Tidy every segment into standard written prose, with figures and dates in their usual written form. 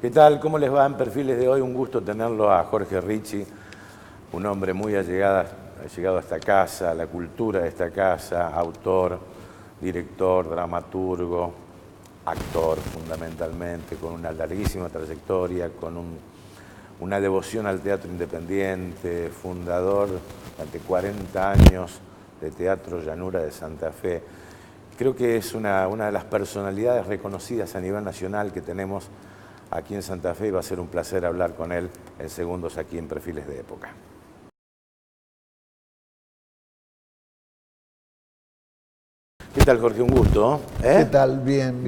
¿Qué tal? ¿Cómo les va en Perfiles de hoy? Un gusto tenerlo a Jorge Ricci, un hombre muy allegado a esta casa, a la cultura de esta casa, autor, director, dramaturgo, actor fundamentalmente, con una larguísima trayectoria, con una devoción al teatro independiente, fundador durante 40 años de Teatro Llanura de Santa Fe. Creo que es una de las personalidades reconocidas a nivel nacional que tenemos aquí en Santa Fe y va a ser un placer hablar con él en segundos aquí en Perfiles de Época. ¿Qué tal, Jorge? Un gusto. ¿Qué tal? Bien,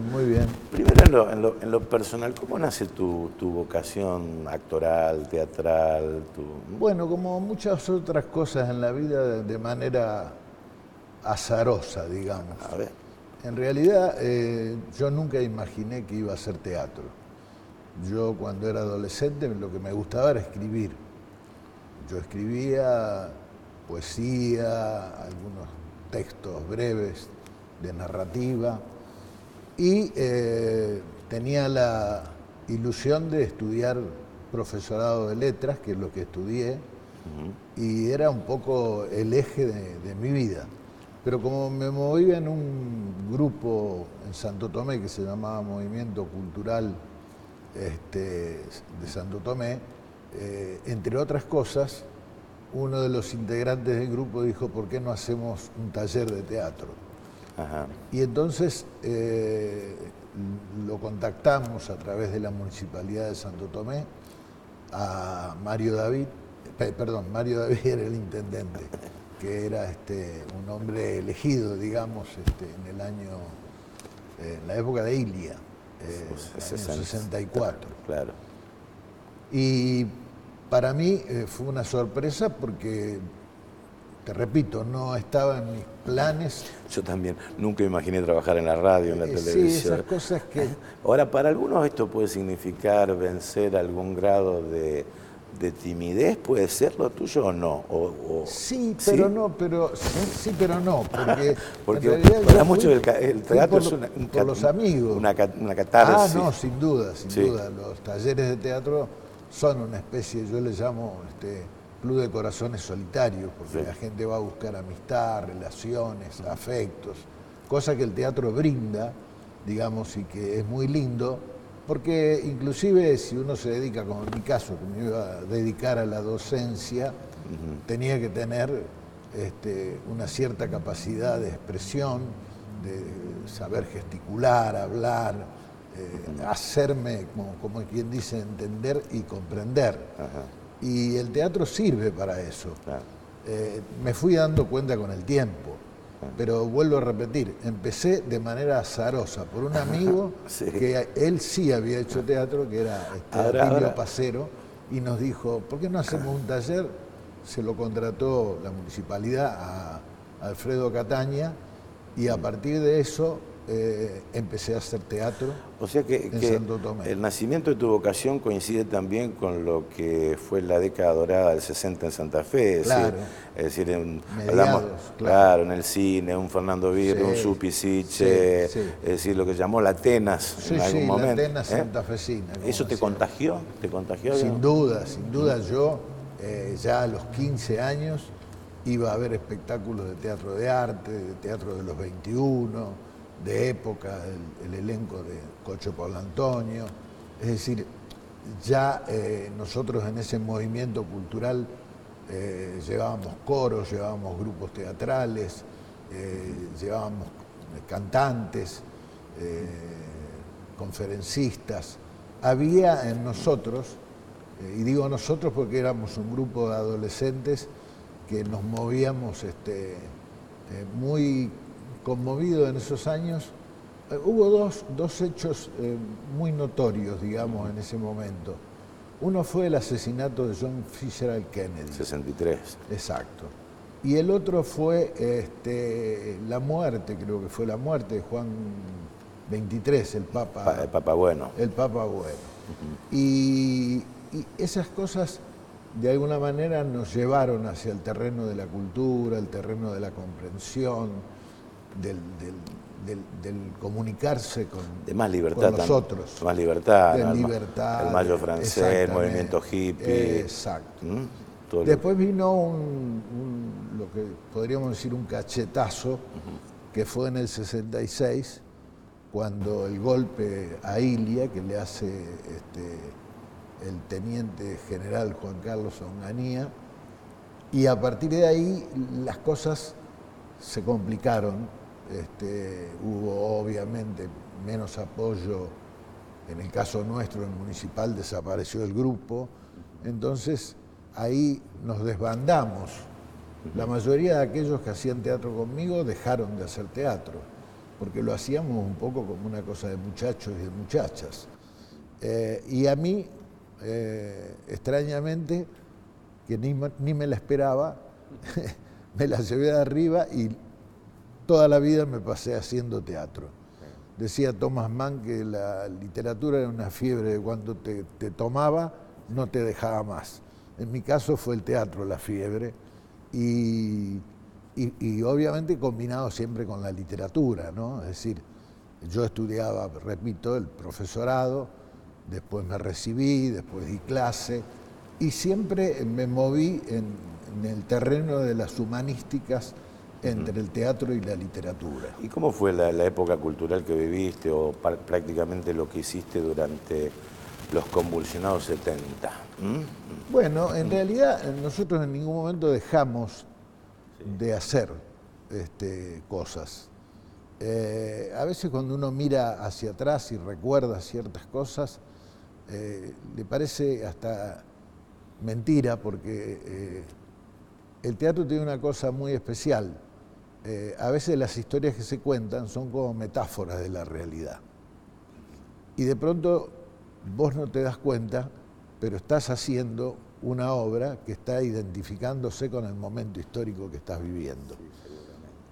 muy bien. Primero, en lo personal, ¿cómo nace tu vocación actoral, teatral? Bueno, como muchas otras cosas en la vida, de manera azarosa, digamos. A ver. En realidad, yo nunca imaginé que iba a hacer teatro. Yo, cuando era adolescente, lo que me gustaba era escribir. Yo escribía poesía, algunos textos breves de narrativa y tenía la ilusión de estudiar profesorado de letras, que es lo que estudié, y era un poco el eje de mi vida. Pero como me movía en un grupo en Santo Tomé que se llamaba Movimiento Cultural de Santo Tomé, entre otras cosas, uno de los integrantes del grupo dijo: ¿por qué no hacemos un taller de teatro? Ajá. Y entonces lo contactamos a través de la Municipalidad de Santo Tomé a Mario David. Mario David era el intendente, que era un hombre elegido, digamos, en el año, en la época de Ilia, año 64. Claro. Y para mí fue una sorpresa porque, te repito, no estaba en mis planes. Yo también nunca imaginé trabajar en la radio, en la televisión. Sí, esas cosas que... Ahora, para algunos esto puede significar vencer algún grado de timidez, ¿puede ser lo tuyo o no? Sí, pero no, sí, pero no, porque en realidad para muchos el teatro es por los amigos. Una catarsis. No, sin duda. Los talleres de teatro son una especie, yo les llamo club de corazones solitarios, porque la gente va a buscar amistad, relaciones, afectos, cosa que el teatro brinda, digamos, y que es muy lindo. Porque inclusive si uno se dedica, como en mi caso, que me iba a dedicar a la docencia, tenía que tener una cierta capacidad de expresión, de saber gesticular, hablar, hacerme, como quien dice, entender y comprender. Ajá. Y el teatro sirve para eso. Claro. Me fui dando cuenta con el tiempo. Pero vuelvo a repetir, empecé de manera azarosa por un amigo que él sí había hecho teatro, que era Atilio Pacero, y nos dijo: ¿por qué no hacemos un taller? Se lo contrató la municipalidad a Alfredo Cataña, y a partir de eso empecé a hacer teatro. O sea que Santo Tomé. El nacimiento de tu vocación coincide también con lo que fue la década dorada del 60 en Santa Fe. Claro. Es decir, Mediados, claro, en el cine, un Fernando Birri, un Supi Siche, es decir, lo que llamó la Atenas en algún momento. La Atenas santafesina. ¿Eso te contagió? ¿Te contagió? Sin duda. Yo ya a los 15 años iba a ver espectáculos de teatro de arte, de teatro de los 21, de época, el elenco de Cocho Pablo Antonio. Es decir, ya nosotros en ese movimiento cultural llevábamos coros, llevábamos grupos teatrales, llevábamos cantantes, conferencistas. Había en nosotros, y digo nosotros porque éramos un grupo de adolescentes que nos movíamos muy conmovido en esos años. Hubo dos hechos muy notorios, digamos, en ese momento. Uno fue el asesinato de John Fitzgerald Kennedy. 63. Exacto. Y el otro fue la muerte, creo que fue la muerte de Juan XXIII, el Papa. El Papa Bueno. El Papa Bueno. Y esas cosas, de alguna manera, nos llevaron hacia el terreno de la cultura, el terreno de la comprensión, del comunicarse de más libertad, con los otros. Más libertad, De ¿no? libertad. El mayo francés, el movimiento hippie. Exacto. Después vino lo que podríamos decir un cachetazo, que fue en el 66, cuando el golpe a Ilia, que le hace el teniente general Juan Carlos Onganía, y a partir de ahí las cosas se complicaron. Hubo obviamente menos apoyo, en el caso nuestro, el municipal desapareció el grupo, entonces ahí nos desbandamos. La mayoría de aquellos que hacían teatro conmigo dejaron de hacer teatro, porque lo hacíamos un poco como una cosa de muchachos y de muchachas. Y a mí, extrañamente, que ni me la esperaba, me la llevé de arriba y toda la vida me pasé haciendo teatro. Decía Thomas Mann que la literatura era una fiebre de cuando te tomaba, no te dejaba más. En mi caso fue el teatro la fiebre y obviamente combinado siempre con la literatura, ¿no? Es decir, yo estudiaba, repito, el profesorado, después me recibí, después di clase y siempre me moví en el terreno de las humanísticas entre el teatro y la literatura. ¿Y cómo fue la época cultural que viviste o prácticamente lo que hiciste durante los convulsionados 70? Bueno, en realidad nosotros en ningún momento dejamos de hacer cosas. A veces cuando uno mira hacia atrás y recuerda ciertas cosas, le parece hasta mentira, porque el teatro tiene una cosa muy especial. A veces las historias que se cuentan son como metáforas de la realidad. Y de pronto vos no te das cuenta, pero estás haciendo una obra que está identificándose con el momento histórico que estás viviendo.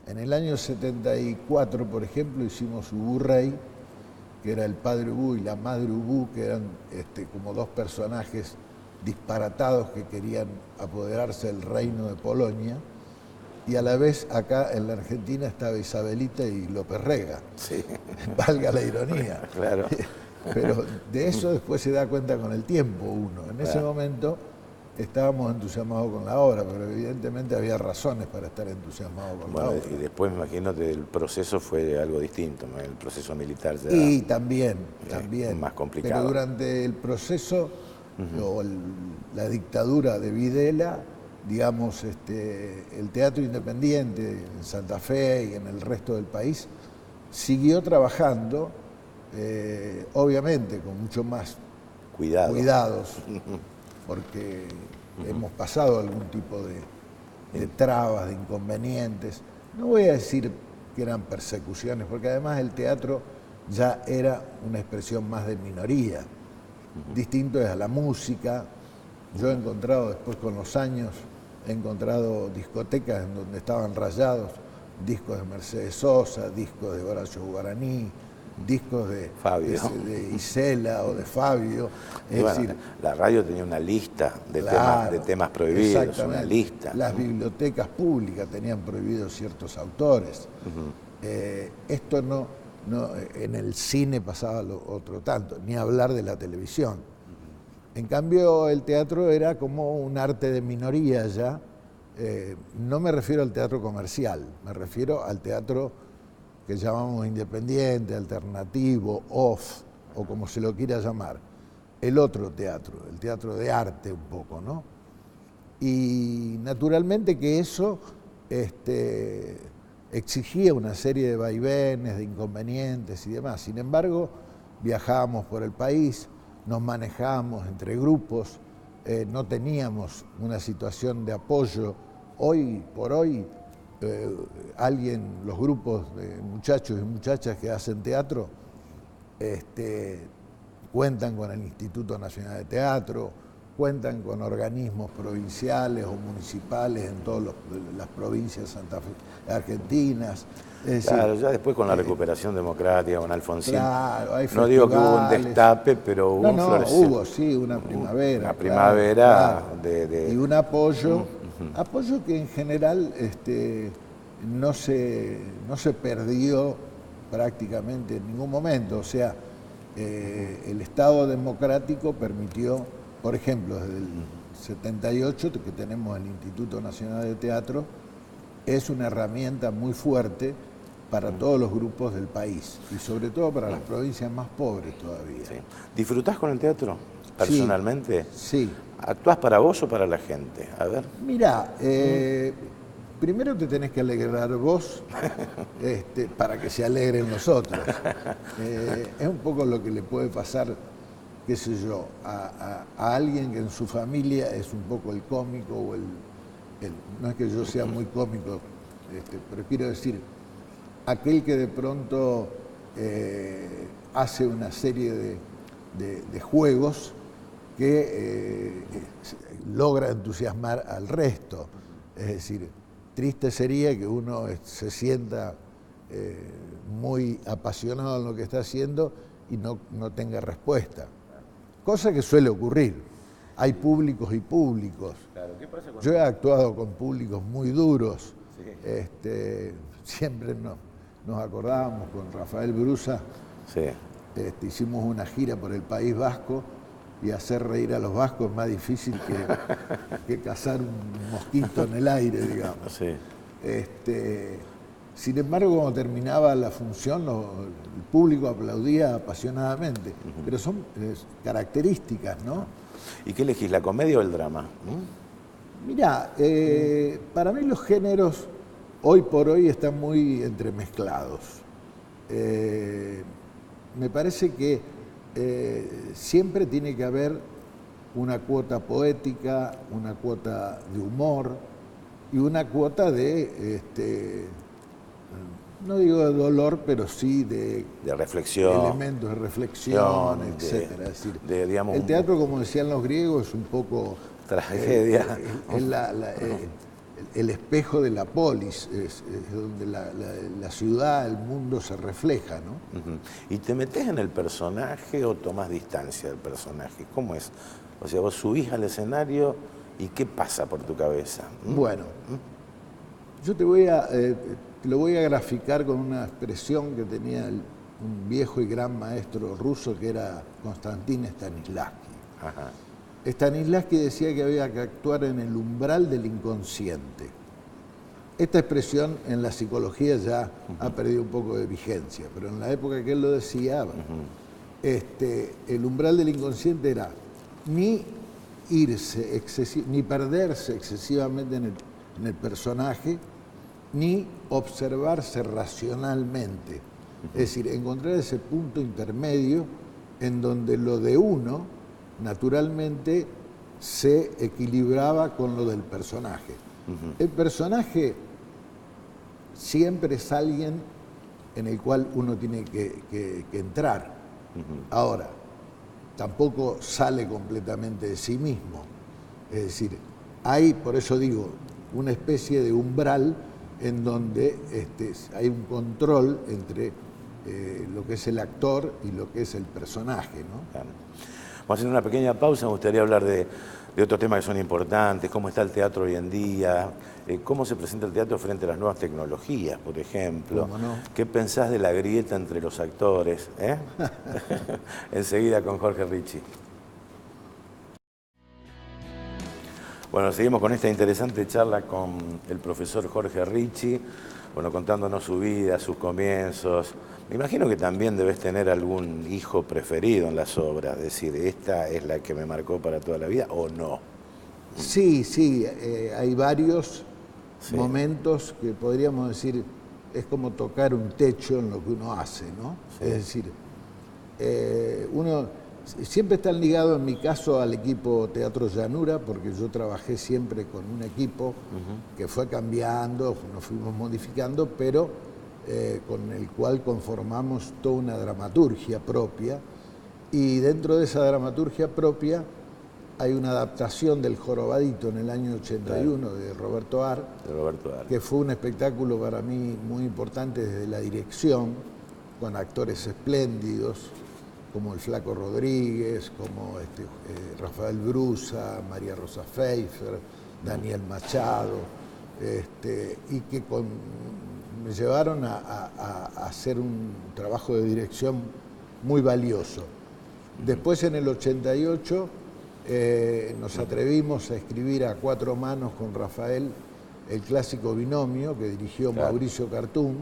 En el año 74, por ejemplo, hicimos Ubú Rey, que era el padre Ubú y la madre Ubú, que eran como dos personajes disparatados que querían apoderarse del reino de Polonia, y a la vez acá en la Argentina estaba Isabelita y López Rega. Sí. Valga la ironía. Claro. Pero de eso después se da cuenta con el tiempo uno. En ese momento estábamos entusiasmados con la obra, pero evidentemente había razones para estar entusiasmados con la obra. Y después me imagino que el proceso fue algo distinto, ¿no? El proceso militar ya y también. Más complicado. Pero durante el proceso, o la dictadura de Videla, digamos, el teatro independiente en Santa Fe y en el resto del país siguió trabajando, obviamente con mucho más cuidados, porque hemos pasado algún tipo de trabas, de inconvenientes. No voy a decir que eran persecuciones, porque además el teatro ya era una expresión más de minoría. Distinto es a la música. Yo he encontrado después con los años, he encontrado discotecas en donde estaban rayados discos de Mercedes Sosa, discos de Horacio Guaraní, discos de Isela o de Fabio. Decir, la radio tenía una lista de temas prohibidos, una lista. Las bibliotecas públicas tenían prohibidos ciertos autores. Esto no, en el cine pasaba lo otro tanto, ni hablar de la televisión. En cambio, el teatro era como un arte de minoría ya. No me refiero al teatro comercial, me refiero al teatro que llamamos independiente, alternativo, off, o como se lo quiera llamar. El otro teatro, el teatro de arte un poco, ¿no? Y naturalmente que eso exigía una serie de vaivenes, de inconvenientes y demás. Sin embargo, viajábamos por el país, nos manejábamos entre grupos, no teníamos una situación de apoyo. Hoy por hoy, los grupos de muchachos y muchachas que hacen teatro cuentan con el Instituto Nacional de Teatro, cuentan con organismos provinciales o municipales en todas las provincias argentinas. Claro, ya después con la recuperación democrática, con Alfonsín, claro, hay no digo que hubo un destape, pero hubo un florecimiento. Hubo, sí, una primavera. Una primavera claro. Y un apoyo, apoyo que en general no se perdió prácticamente en ningún momento. O sea, el Estado democrático permitió, por ejemplo, desde el 78, que tenemos el Instituto Nacional de Teatro, es una herramienta muy fuerte para todos los grupos del país y sobre todo para las provincias más pobres todavía. Sí. ¿Disfrutás con el teatro personalmente? Sí. ¿Actuás para vos o para la gente? A ver. Mirá, primero te tenés que alegrar vos para que se alegren los otros. Es un poco lo que le puede pasar, qué sé yo, a alguien que en su familia es un poco el cómico o no es que yo sea muy cómico, pero quiero decir, aquel que de pronto hace una serie de juegos que logra entusiasmar al resto. Es decir, triste sería que uno se sienta muy apasionado en lo que está haciendo y no tenga respuesta. Cosa que suele ocurrir. Hay públicos y públicos. Claro, ¿qué pasa Yo he actuado con públicos muy duros. Sí. Siempre nos acordábamos con Rafael Brusa. Sí. Hicimos una gira por el País Vasco y hacer reír a los vascos es más difícil que cazar un mosquito en el aire, digamos. Sí. Sin embargo, cuando terminaba la función, el público aplaudía apasionadamente. Pero son características, ¿no? ¿Y qué elegís, la comedia o el drama? Mirá, para mí los géneros hoy por hoy están muy entremezclados. Me parece que siempre tiene que haber una cuota poética, una cuota de humor y una cuota de, no digo de dolor, pero sí de reflexión, elementos de reflexión, etcétera. Es decir, digamos, el teatro, como decían los griegos, es un poco tragedia. El espejo de la polis, es donde la ciudad, el mundo se refleja, ¿no? ¿Y te metés en el personaje o tomás distancia del personaje? ¿Cómo es? O sea, vos subís al escenario y ¿qué pasa por tu cabeza? Bueno, yo te lo voy a graficar con una expresión que tenía un viejo y gran maestro ruso que era Konstantin Stanislavski. Ajá. Stanislavski decía que había que actuar en el umbral del inconsciente. Esta expresión en la psicología ya ha perdido un poco de vigencia, pero en la época que él lo decía, el umbral del inconsciente era ni irse, ni perderse excesivamente en el personaje, ni observarse racionalmente. Es decir, encontrar ese punto intermedio en donde lo de uno naturalmente se equilibraba con lo del personaje. El personaje siempre es alguien en el cual uno tiene que entrar. Ahora, tampoco sale completamente de sí mismo. Es decir, hay, por eso digo, una especie de umbral en donde hay un control entre lo que es el actor y lo que es el personaje, ¿no? Claro. Vamos a hacer una pequeña pausa, me gustaría hablar de otros temas que son importantes, cómo está el teatro hoy en día, cómo se presenta el teatro frente a las nuevas tecnologías, por ejemplo. ¿Cómo no? ¿Qué pensás de la grieta entre los actores? Enseguida con Jorge Ricci. Bueno, seguimos con esta interesante charla con el profesor Jorge Ricci, bueno, contándonos su vida, sus comienzos. Me imagino que también debes tener algún hijo preferido en las obras, es decir, ¿esta es la que me marcó para toda la vida o no? Sí, hay varios momentos que podríamos decir, es como tocar un techo en lo que uno hace, ¿no? Sí. Es decir, uno siempre está ligado, en mi caso, al equipo Teatro Llanura, porque yo trabajé siempre con un equipo que fue cambiando, nos fuimos modificando, pero con el cual conformamos toda una dramaturgia propia, y dentro de esa dramaturgia propia hay una adaptación del Jorobadito en el año 81 de Roberto Ar, que fue un espectáculo para mí muy importante desde la dirección, con actores espléndidos, como el Flaco Rodríguez, como Rafael Brusa, María Rosa Pfeiffer, Daniel Machado, y que con me llevaron a hacer un trabajo de dirección muy valioso. Después, en el 88, nos atrevimos a escribir a cuatro manos con Rafael el clásico Binomio, que dirigió Mauricio Cartún.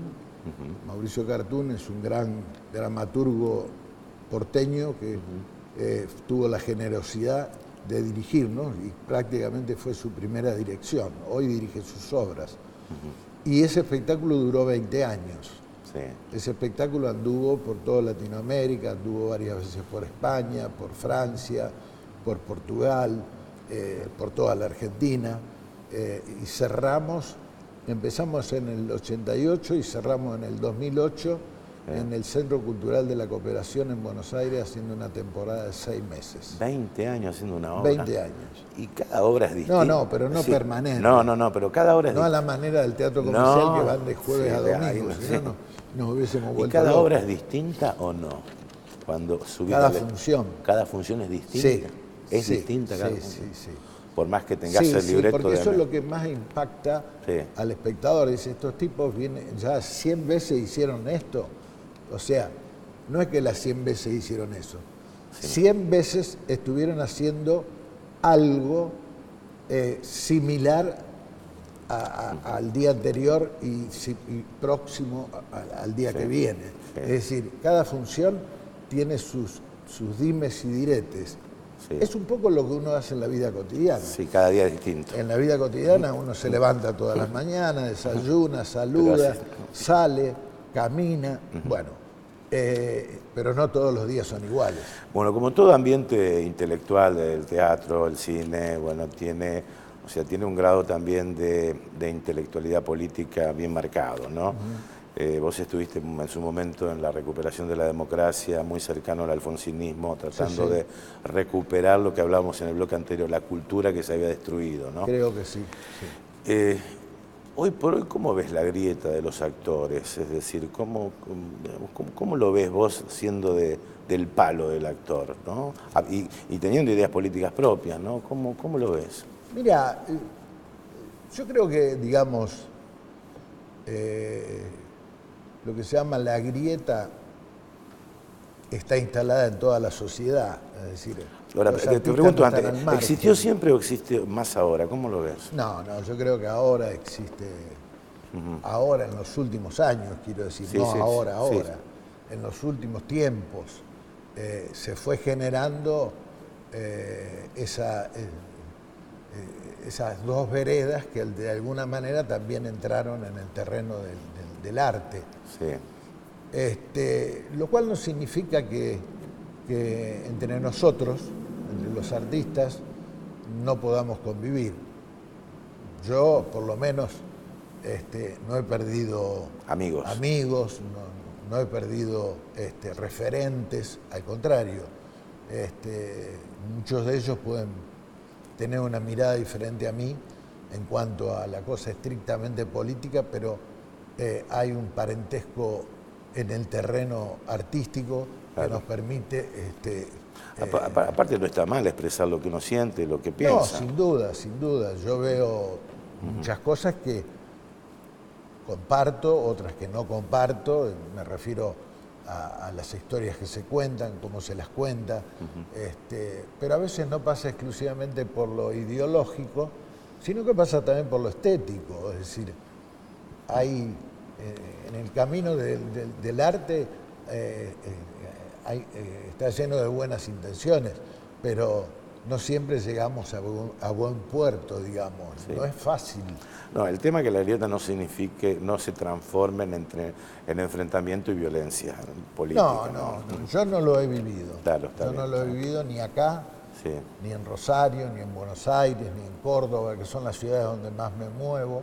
Mauricio Cartún es un gran dramaturgo porteño que tuvo la generosidad de dirigirnos y prácticamente fue su primera dirección. Hoy dirige sus obras. Y ese espectáculo duró 20 años. Sí. Ese espectáculo anduvo por toda Latinoamérica, anduvo varias veces por España, por Francia, por Portugal, por toda la Argentina. Y empezamos en el 88 y cerramos en el 2008 en el Centro Cultural de la Cooperación en Buenos Aires, haciendo una temporada de 6 meses. 20 años haciendo una obra. 20 años. Y cada obra es distinta. No, pero no permanente. No, pero cada obra es distinta. No a la manera del teatro comercial que van de jueves a domingo, si no nos hubiésemos vuelto ¿Y cada locos. obra es distinta o no? Cuando cada función. Cada función es distinta. Sí. Es distinta cada función. Sí. Por más que tengas el libreto. Porque eso es lo que más impacta al espectador. Dice, estos tipos ya 100 veces hicieron esto. O sea, no es que las 100 veces hicieron eso. 100 veces estuvieron haciendo algo similar al día anterior y próximo al día que viene. Es decir, cada función tiene sus dimes y diretes. Es un poco lo que uno hace en la vida cotidiana. Sí, cada día es distinto. En la vida cotidiana uno se levanta todas las mañanas, desayuna, saluda, sale, camina, pero no todos los días son iguales. Bueno, como todo ambiente intelectual del teatro, el cine, tiene un grado también de intelectualidad política bien marcado, ¿no? Vos estuviste en su momento en la recuperación de la democracia, muy cercano al alfonsinismo, tratando de recuperar lo que hablábamos en el bloque anterior, la cultura que se había destruido, ¿no? Creo que sí. Hoy por hoy, ¿cómo ves la grieta de los actores? Es decir, ¿cómo lo ves vos siendo del palo del actor, ¿no? Y teniendo ideas políticas propias, ¿no? ¿Cómo lo ves? Mira, yo creo que, digamos, lo que se llama la grieta está instalada en toda la sociedad. Es decir, ahora, te pregunto antes, ¿existió siempre o existe más ahora? ¿Cómo lo ves? No, yo creo que ahora existe, ahora en los últimos años, quiero decir, ahora. En los últimos tiempos se fue generando esas dos veredas que de alguna manera también entraron en el terreno del arte. Lo cual no significa que entre nosotros, entre los artistas, no podamos convivir. Yo, por lo menos, no he perdido amigos, no he perdido referentes, al contrario. Muchos de ellos pueden tener una mirada diferente a mí en cuanto a la cosa estrictamente política, pero hay un parentesco en el terreno artístico que nos permite... aparte no está mal expresar lo que uno siente, lo que piensa. No, sin duda. Yo veo muchas cosas que comparto, otras que no comparto. Me refiero a las historias que se cuentan, cómo se las cuenta. Pero a veces no pasa exclusivamente por lo ideológico, sino que pasa también por lo estético. Es decir, hay... en el camino del arte está lleno de buenas intenciones, pero no siempre llegamos a buen puerto, digamos. No es fácil. No, el tema es que la grieta no signifique, no se transforme en enfrentamiento y violencia política. No, yo no lo he vivido. Yo no lo he vivido ni acá, ni en Rosario, ni en Buenos Aires, ni en Córdoba, que son las ciudades donde más me muevo,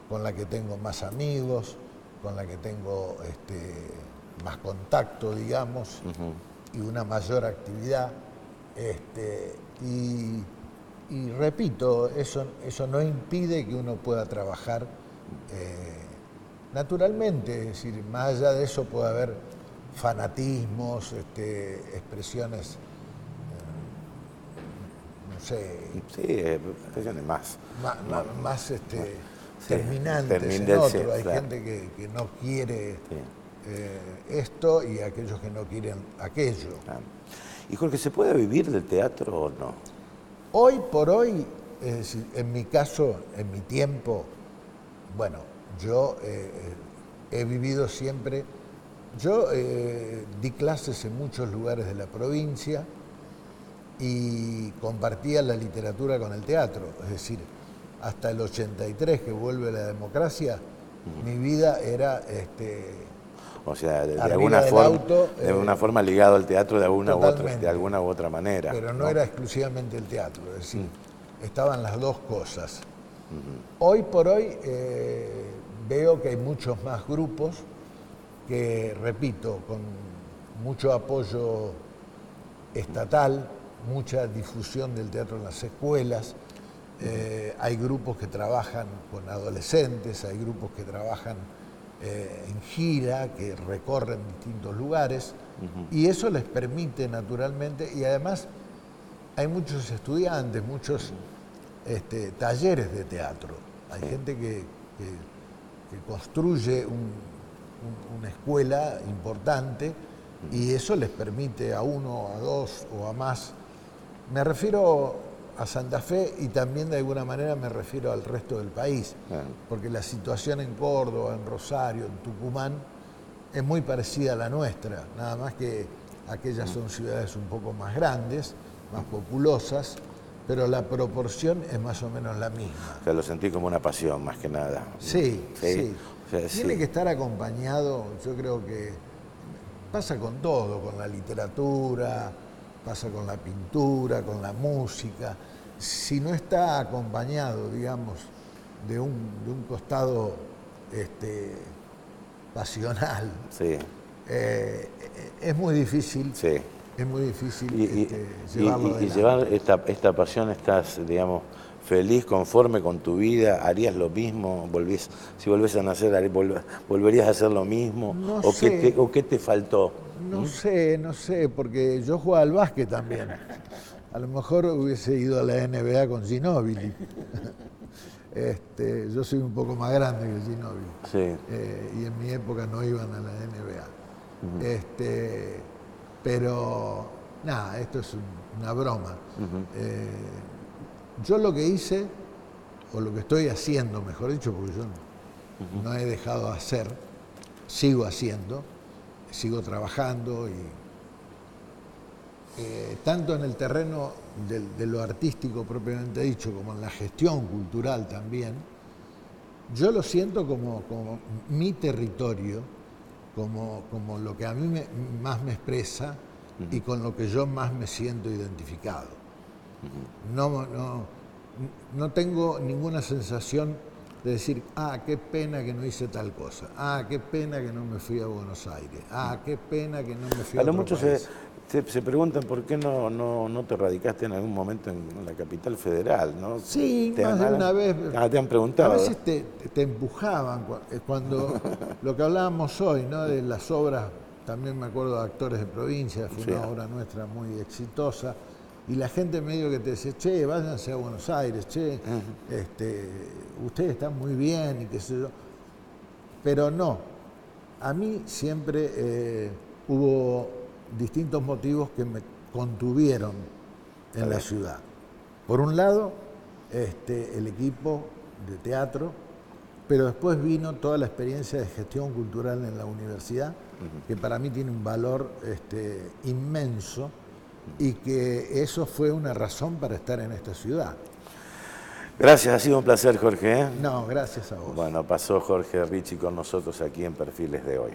con la que tengo más amigos, con la que tengo más contacto, digamos, y una mayor actividad. Y repito, eso no impide que uno pueda trabajar naturalmente. Es decir, más allá de eso puede haber fanatismos, expresiones, no sé... Sí, expresiones más terminantes en otro. Hay gente que no quiere esto y aquellos que no quieren aquello. Y Jorge, ¿se puede vivir del teatro o no? Hoy por hoy, en mi caso, en mi tiempo, bueno, yo he vivido siempre, yo di clases en muchos lugares de la provincia y compartía la literatura con el teatro, es decir, hasta el 83 que vuelve la democracia, mi vida era o sea, de alguna forma ligado al teatro de alguna u otra manera. Pero no era exclusivamente el teatro, es decir, estaban las dos cosas. Hoy por hoy veo que hay muchos más grupos que, repito, con mucho apoyo estatal, mucha difusión del teatro en las escuelas, hay grupos que trabajan con adolescentes, hay grupos que trabajan en gira, que recorren distintos lugares, y eso les permite naturalmente, y además hay muchos estudiantes, muchos talleres de teatro, hay gente que construye una escuela importante y eso les permite a uno, a dos o a más. Me refiero a Santa Fe y también de alguna manera me refiero al resto del país, porque la situación en Córdoba, en Rosario, en Tucumán es muy parecida a la nuestra, nada más que aquellas son ciudades un poco más grandes, más populosas, pero la proporción es más o menos la misma. O sea, lo sentí como una pasión más que nada. Sí. O sea, Tiene que estar acompañado, yo creo que pasa con todo, con la literatura, pasa con la pintura, con la música. Si no está acompañado, digamos, de un costado pasional, es muy difícil. Es muy difícil llevarlo adelante. Y llevar esta pasión, ¿estás, digamos, feliz, conforme con tu vida? ¿Harías lo mismo? Si volvés a nacer, ¿volverías a hacer lo mismo? No ¿O sé. qué te faltó? No sé, porque yo jugaba al básquet también. A lo mejor hubiese ido a la NBA con Ginóbili. Yo soy un poco más grande que Ginóbili. Y en mi época no iban a la NBA. Pero, nada, esto es una broma. Yo lo que hice, o lo que estoy haciendo, mejor dicho, porque yo no he dejado de hacer, sigo haciendo, sigo trabajando, y tanto en el terreno de lo artístico propiamente dicho, como en la gestión cultural también, yo lo siento como mi territorio, como lo que a mí más me expresa y con lo que yo más me siento identificado. No tengo ninguna sensación de decir, qué pena que no hice tal cosa, qué pena que no me fui a Buenos Aires, qué pena que no me fui a otro muchos país. se preguntan por qué no te radicaste en algún momento en la capital federal, ¿no? Sí, más de una vez. Te han preguntado. A veces te empujaban, cuando lo que hablábamos hoy, ¿no? De las obras, también me acuerdo de Actores de Provincia, fue una obra nuestra muy exitosa, y la gente medio que te dice, che, váyanse a Buenos Aires, che, ustedes están muy bien, y qué sé yo. Pero no, a mí siempre hubo distintos motivos que me contuvieron en la ciudad. Por un lado, el equipo de teatro, pero después vino toda la experiencia de gestión cultural en la universidad, que para mí tiene un valor inmenso, y que eso fue una razón para estar en esta ciudad. Gracias, ha sido un placer, Jorge. No, gracias a vos. Bueno, pasó Jorge Ricci con nosotros aquí en Perfiles de Hoy.